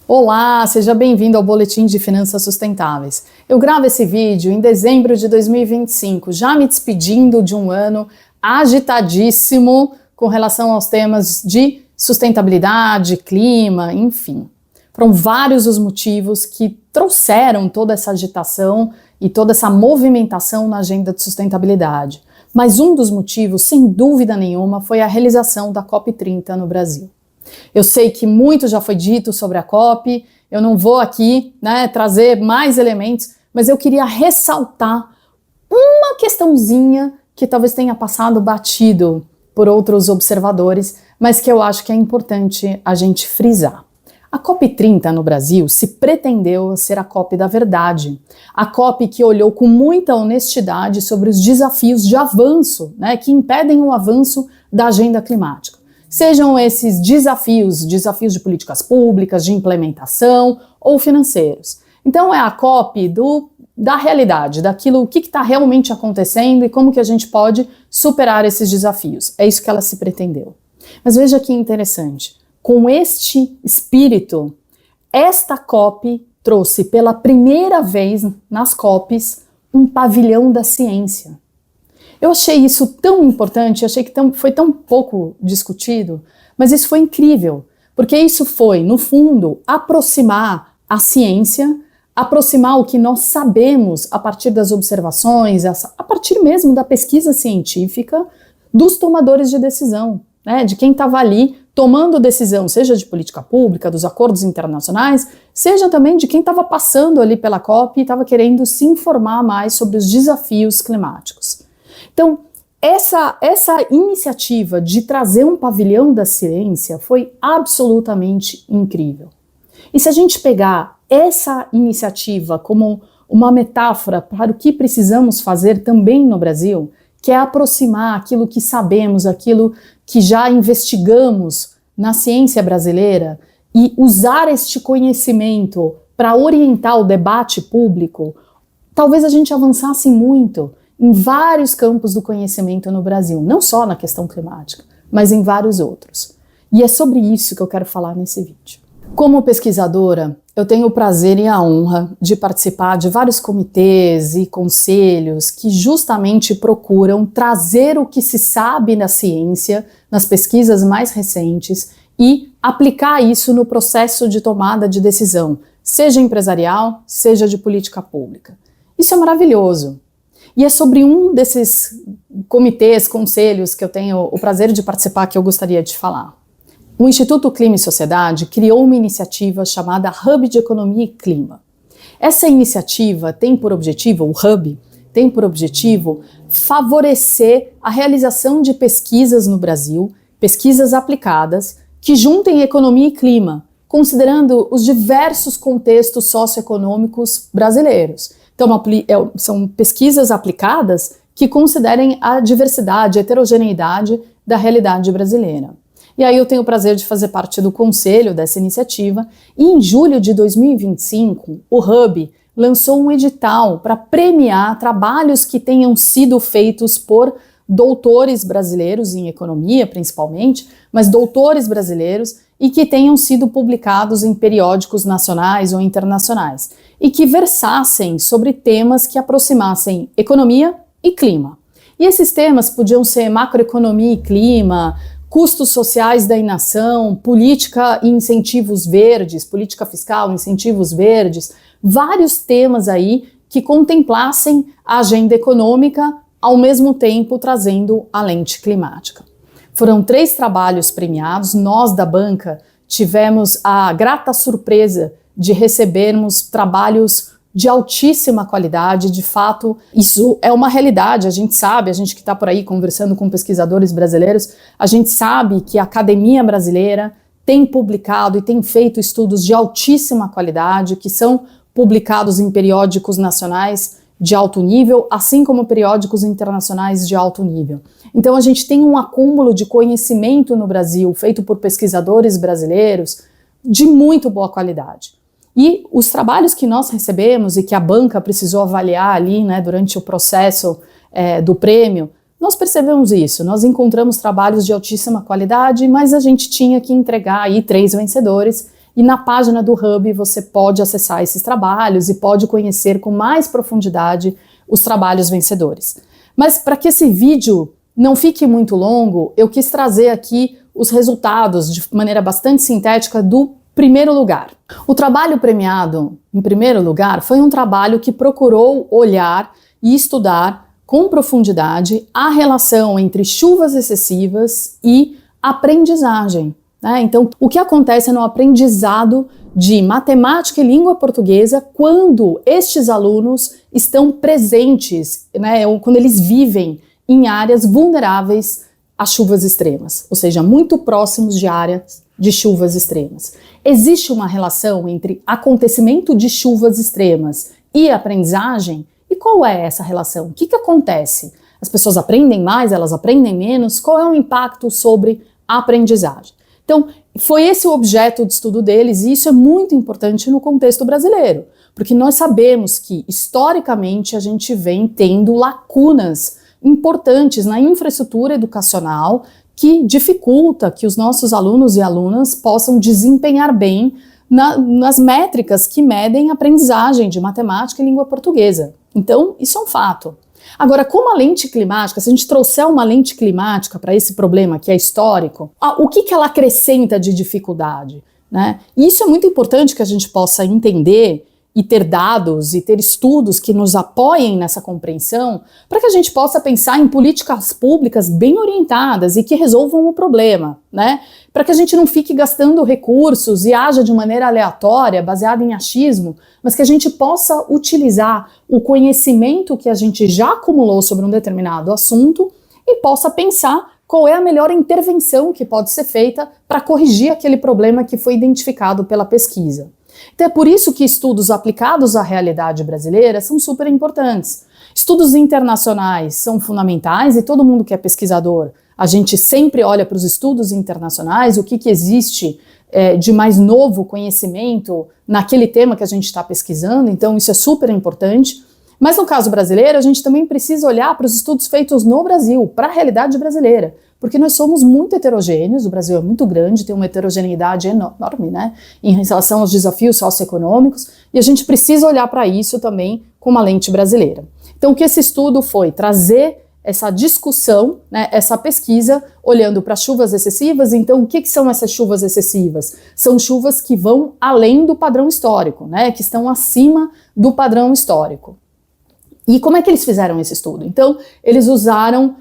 Olá, seja bem-vindo ao Boletim de Finanças Sustentáveis. Eu gravo esse vídeo em dezembro de 2025, já me despedindo de um ano agitadíssimo com relação aos temas de sustentabilidade, clima, enfim. Foram vários os motivos que trouxeram toda essa agitação e toda essa movimentação na agenda de sustentabilidade. Mas um dos motivos, sem dúvida nenhuma, foi a realização da COP30 no Brasil. Eu sei que muito já foi dito sobre a COP, eu não vou aqui, trazer mais elementos, mas eu queria ressaltar uma questãozinha que talvez tenha passado batido por outros observadores, mas que eu acho que é importante a gente frisar. A COP30 no Brasil se pretendeu ser a COP da verdade, a COP que olhou com muita honestidade sobre os desafios de avanço, que impedem o avanço da agenda climática. Sejam esses desafios de políticas públicas, de implementação ou financeiros. Então é a COP da realidade, daquilo, o que está realmente acontecendo e como que a gente pode superar esses desafios. É isso que ela se pretendeu. Mas veja que interessante, com este espírito, esta COP trouxe pela primeira vez nas COPs um pavilhão da ciência. Eu achei isso tão importante, achei que foi tão pouco discutido, mas isso foi incrível, porque isso foi, no fundo, aproximar a ciência, aproximar o que nós sabemos a partir das observações, a partir mesmo da pesquisa científica, dos tomadores de decisão, de quem estava ali tomando decisão, seja de política pública, dos acordos internacionais, seja também de quem estava passando ali pela COP e estava querendo se informar mais sobre os desafios climáticos. Então, essa iniciativa de trazer um pavilhão da ciência foi absolutamente incrível. E se a gente pegar essa iniciativa como uma metáfora para o que precisamos fazer também no Brasil, que é aproximar aquilo que sabemos, aquilo que já investigamos na ciência brasileira e usar este conhecimento para orientar o debate público, talvez a gente avançasse muito em vários campos do conhecimento no Brasil, não só na questão climática, mas em vários outros. E é sobre isso que eu quero falar nesse vídeo. Como pesquisadora, eu tenho o prazer e a honra de participar de vários comitês e conselhos que justamente procuram trazer o que se sabe na ciência, nas pesquisas mais recentes, e aplicar isso no processo de tomada de decisão, seja empresarial, seja de política pública. Isso é maravilhoso. E é sobre um desses comitês, conselhos que eu tenho o prazer de participar que eu gostaria de falar. O Instituto Clima e Sociedade criou uma iniciativa chamada Hub de Economia e Clima. Essa iniciativa tem por objetivo, o Hub, tem por objetivo favorecer a realização de pesquisas no Brasil, pesquisas aplicadas, que juntem economia e clima, considerando os diversos contextos socioeconômicos brasileiros. Então, são pesquisas aplicadas que considerem a diversidade, a heterogeneidade da realidade brasileira. E aí eu tenho o prazer de fazer parte do conselho dessa iniciativa e em julho de 2025, o Hub lançou um edital para premiar trabalhos que tenham sido feitos por doutores brasileiros em economia, principalmente, mas doutores brasileiros e que tenham sido publicados em periódicos nacionais ou internacionais e que versassem sobre temas que aproximassem economia e clima. E esses temas podiam ser macroeconomia e clima, custos sociais da inação, política e incentivos verdes, política fiscal, incentivos verdes, vários temas aí que contemplassem a agenda econômica, ao mesmo tempo trazendo a lente climática. Foram 3 trabalhos premiados, nós da banca tivemos a grata surpresa de recebermos trabalhos de altíssima qualidade, de fato, isso é uma realidade, a gente sabe, a gente que está por aí conversando com pesquisadores brasileiros, a gente sabe que a academia brasileira tem publicado e tem feito estudos de altíssima qualidade, que são publicados em periódicos nacionais de alto nível, assim como periódicos internacionais de alto nível. Então a gente tem um acúmulo de conhecimento no Brasil, feito por pesquisadores brasileiros, de muito boa qualidade. E os trabalhos que nós recebemos e que a banca precisou avaliar ali, durante o processo do prêmio, nós percebemos isso, nós encontramos trabalhos de altíssima qualidade, mas a gente tinha que entregar aí 3 vencedores, e na página do Hub você pode acessar esses trabalhos e pode conhecer com mais profundidade os trabalhos vencedores. Mas para que esse vídeo não fique muito longo, eu quis trazer aqui os resultados de maneira bastante sintética do primeiro lugar. O trabalho premiado em primeiro lugar foi um trabalho que procurou olhar e estudar com profundidade a relação entre chuvas excessivas e aprendizagem, né? Então, o que acontece no aprendizado de matemática e língua portuguesa quando estes alunos estão presentes, né, ou quando eles vivem em áreas vulneráveis a chuvas extremas, ou seja, muito próximos de áreas de chuvas extremas. Existe uma relação entre acontecimento de chuvas extremas e aprendizagem? E qual é essa relação? O que acontece? As pessoas aprendem mais, elas aprendem menos? Qual é o impacto sobre a aprendizagem? Então, foi esse o objeto de estudo deles, e isso é muito importante no contexto brasileiro, porque nós sabemos que, historicamente, a gente vem tendo lacunas importantes na infraestrutura educacional que dificulta que os nossos alunos e alunas possam desempenhar bem nas métricas que medem a aprendizagem de matemática e língua portuguesa. Então, isso é um fato. Agora, como a lente climática, se a gente trouxer uma lente climática para esse problema que é histórico, o que ela acrescenta de dificuldade, né? E isso é muito importante que a gente possa entender e ter dados e ter estudos que nos apoiem nessa compreensão para que a gente possa pensar em políticas públicas bem orientadas e que resolvam o problema, né? Para que a gente não fique gastando recursos e haja de maneira aleatória, baseada em achismo, mas que a gente possa utilizar o conhecimento que a gente já acumulou sobre um determinado assunto e possa pensar qual é a melhor intervenção que pode ser feita para corrigir aquele problema que foi identificado pela pesquisa. Então é por isso que estudos aplicados à realidade brasileira são super importantes. Estudos internacionais são fundamentais e todo mundo que é pesquisador, a gente sempre olha para os estudos internacionais, o que existe de mais novo conhecimento naquele tema que a gente está pesquisando, então isso é super importante. Mas no caso brasileiro, a gente também precisa olhar para os estudos feitos no Brasil, para a realidade brasileira, porque nós somos muito heterogêneos, o Brasil é muito grande, tem uma heterogeneidade enorme, né, em relação aos desafios socioeconômicos, e a gente precisa olhar para isso também com uma lente brasileira. Então o que esse estudo foi? Trazer essa discussão, né, essa pesquisa, olhando para chuvas excessivas. Então o que são essas chuvas excessivas? São chuvas que vão além do padrão histórico, né, que estão acima do padrão histórico. E como é que eles fizeram esse estudo? Então, eles usaram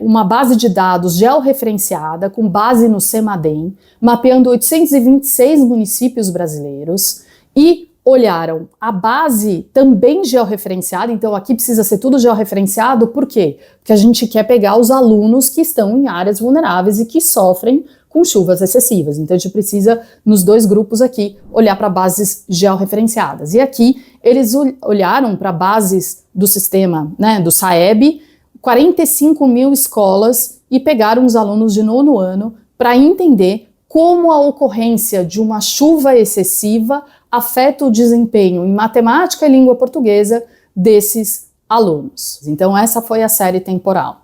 uma base de dados georreferenciada, com base no CEMADEM, mapeando 826 municípios brasileiros e olharam a base também georreferenciada. Então aqui precisa ser tudo georreferenciado, por quê? Porque a gente quer pegar os alunos que estão em áreas vulneráveis e que sofrem com chuvas excessivas. Então a gente precisa, nos dois grupos aqui, olhar para bases georreferenciadas. E aqui eles olharam para bases do sistema, né, do SAEB, 45 mil escolas, e pegaram os alunos de 9º ano para entender como a ocorrência de uma chuva excessiva afeta o desempenho em matemática e língua portuguesa desses alunos. Então essa foi a série temporal.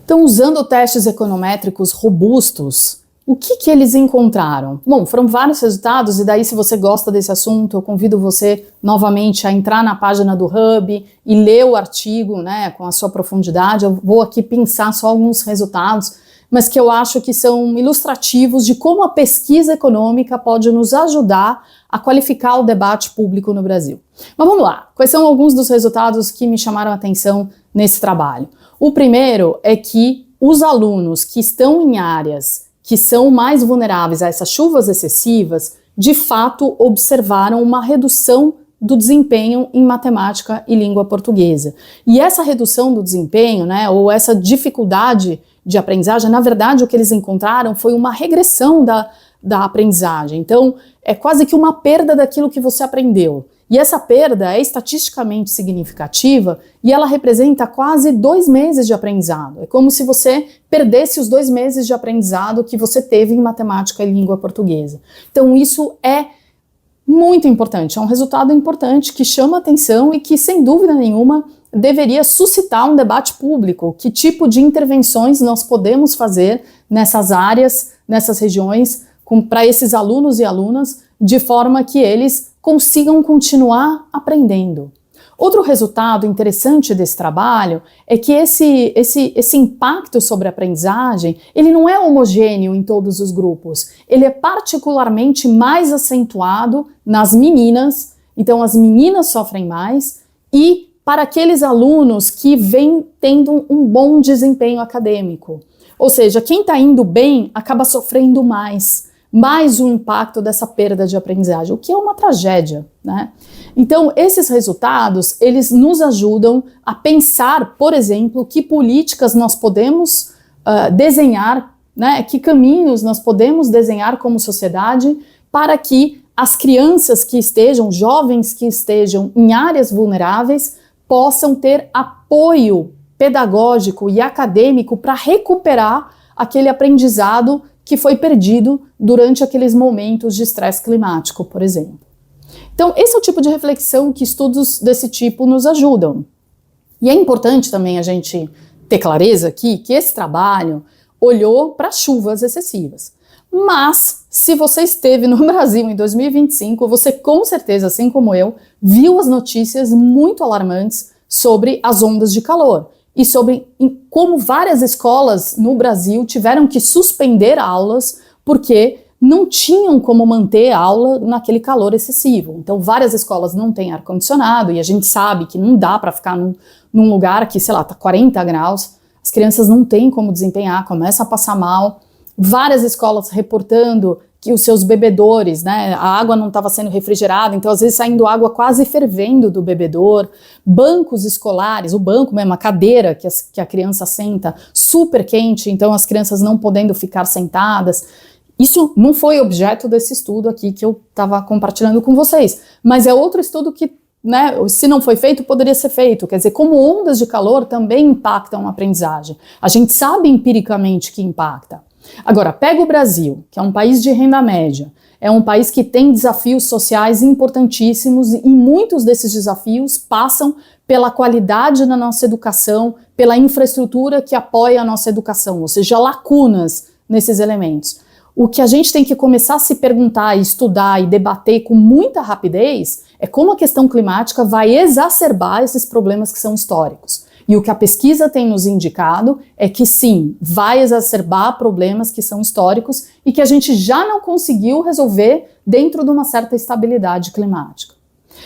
Então, usando testes econométricos robustos, o que eles encontraram? Bom, foram vários resultados, e daí, se você gosta desse assunto, eu convido você novamente a entrar na página do Hub e ler o artigo, né, com a sua profundidade. Eu vou aqui pensar só alguns resultados, mas que eu acho que são ilustrativos de como a pesquisa econômica pode nos ajudar a qualificar o debate público no Brasil. Mas vamos lá, quais são alguns dos resultados que me chamaram a atenção nesse trabalho? O primeiro é que os alunos que estão em áreas que são mais vulneráveis a essas chuvas excessivas, de fato observaram uma redução do desempenho em matemática e língua portuguesa. E essa redução do desempenho, né, ou essa dificuldade de aprendizagem, na verdade o que eles encontraram foi uma regressão da aprendizagem. Então é quase que uma perda daquilo que você aprendeu. E essa perda é estatisticamente significativa e ela representa quase 2 meses de aprendizado. É como se você perdesse os 2 meses de aprendizado que você teve em matemática e língua portuguesa. Então isso é muito importante, é um resultado importante que chama atenção e que, sem dúvida nenhuma, deveria suscitar um debate público. Que tipo de intervenções nós podemos fazer nessas áreas, nessas regiões, para esses alunos e alunas, de forma que eles consigam continuar aprendendo. Outro resultado interessante desse trabalho é que esse impacto sobre a aprendizagem, ele não é homogêneo em todos os grupos, ele é particularmente mais acentuado nas meninas, então as meninas sofrem mais, e para aqueles alunos que vêm tendo um bom desempenho acadêmico. Ou seja, quem está indo bem acaba sofrendo mais o impacto dessa perda de aprendizagem, o que é uma tragédia, né? Então, esses resultados, eles nos ajudam a pensar, por exemplo, que políticas nós podemos desenhar, né? Que caminhos nós podemos desenhar como sociedade para que as crianças que estejam, jovens que estejam em áreas vulneráveis, possam ter apoio pedagógico e acadêmico para recuperar aquele aprendizado que foi perdido durante aqueles momentos de estresse climático, por exemplo. Então, esse é o tipo de reflexão que estudos desse tipo nos ajudam. E é importante também a gente ter clareza aqui que esse trabalho olhou para chuvas excessivas. Mas, se você esteve no Brasil em 2025, você com certeza, assim como eu, viu as notícias muito alarmantes sobre as ondas de calor e sobre como várias escolas no Brasil tiveram que suspender aulas porque não tinham como manter a aula naquele calor excessivo. Então, várias escolas não têm ar-condicionado e a gente sabe que não dá para ficar num lugar que, sei lá, tá 40 graus, as crianças não têm como desempenhar, começam a passar mal. Várias escolas reportando que os seus bebedores, né, a água não estava sendo refrigerada, então às vezes saindo água quase fervendo do bebedor, bancos escolares, o banco mesmo, a cadeira que a criança senta, super quente, então as crianças não podendo ficar sentadas. Isso não foi objeto desse estudo aqui que eu estava compartilhando com vocês, mas é outro estudo que, né, se não foi feito, poderia ser feito. Quer dizer, como ondas de calor também impactam a aprendizagem. A gente sabe empiricamente que impacta. Agora, pega o Brasil, que é um país de renda média, é um país que tem desafios sociais importantíssimos e muitos desses desafios passam pela qualidade da nossa educação, pela infraestrutura que apoia a nossa educação, ou seja, lacunas nesses elementos. O que a gente tem que começar a se perguntar, estudar e debater com muita rapidez é como a questão climática vai exacerbar esses problemas que são históricos. E o que a pesquisa tem nos indicado é que sim, vai exacerbar problemas que são históricos e que a gente já não conseguiu resolver dentro de uma certa estabilidade climática.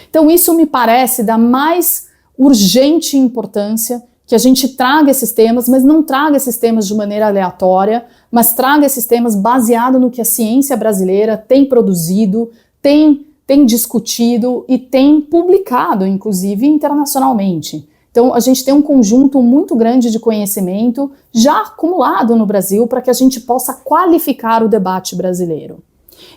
Então isso me parece da mais urgente importância que a gente traga esses temas, mas não traga esses temas de maneira aleatória, mas traga esses temas baseado no que a ciência brasileira tem produzido, tem discutido e tem publicado, inclusive internacionalmente. Então, a gente tem um conjunto muito grande de conhecimento já acumulado no Brasil para que a gente possa qualificar o debate brasileiro.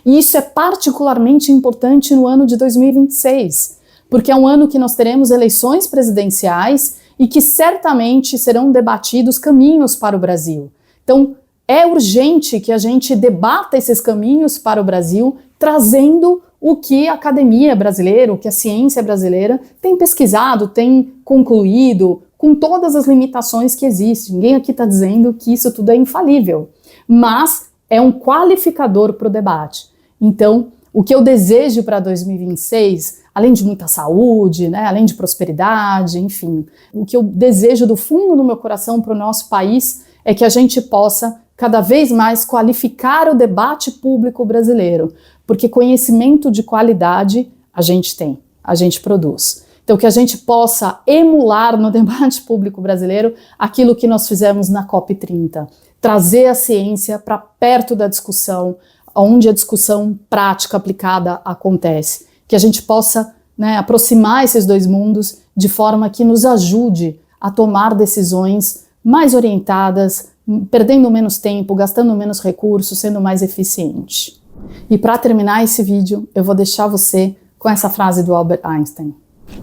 E isso é particularmente importante no ano de 2026, porque é um ano que nós teremos eleições presidenciais e que certamente serão debatidos caminhos para o Brasil. Então, é urgente que a gente debata esses caminhos para o Brasil, trazendo o que a academia brasileira, o que a ciência brasileira tem pesquisado, tem concluído, com todas as limitações que existem. Ninguém aqui está dizendo que isso tudo é infalível, mas é um qualificador para o debate. Então, o que eu desejo para 2026, além de muita saúde, né, além de prosperidade, enfim, o que eu desejo do fundo do meu coração para o nosso país é que a gente possa cada vez mais qualificar o debate público brasileiro, porque conhecimento de qualidade a gente tem, a gente produz. Então que a gente possa emular no debate público brasileiro aquilo que nós fizemos na COP30, trazer a ciência para perto da discussão, onde a discussão prática aplicada acontece, que a gente possa, né, aproximar esses dois mundos de forma que nos ajude a tomar decisões mais orientadas, perdendo menos tempo, gastando menos recursos, sendo mais eficiente. E para terminar esse vídeo, eu vou deixar você com essa frase do Albert Einstein.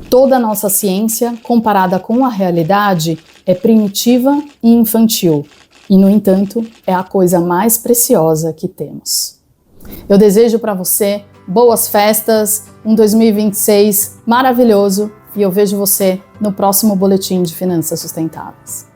Toda a nossa ciência, comparada com a realidade, é primitiva e infantil, e, no entanto, é a coisa mais preciosa que temos. Eu desejo para você boas festas, um 2026 maravilhoso, e eu vejo você no próximo Boletim de Finanças Sustentáveis.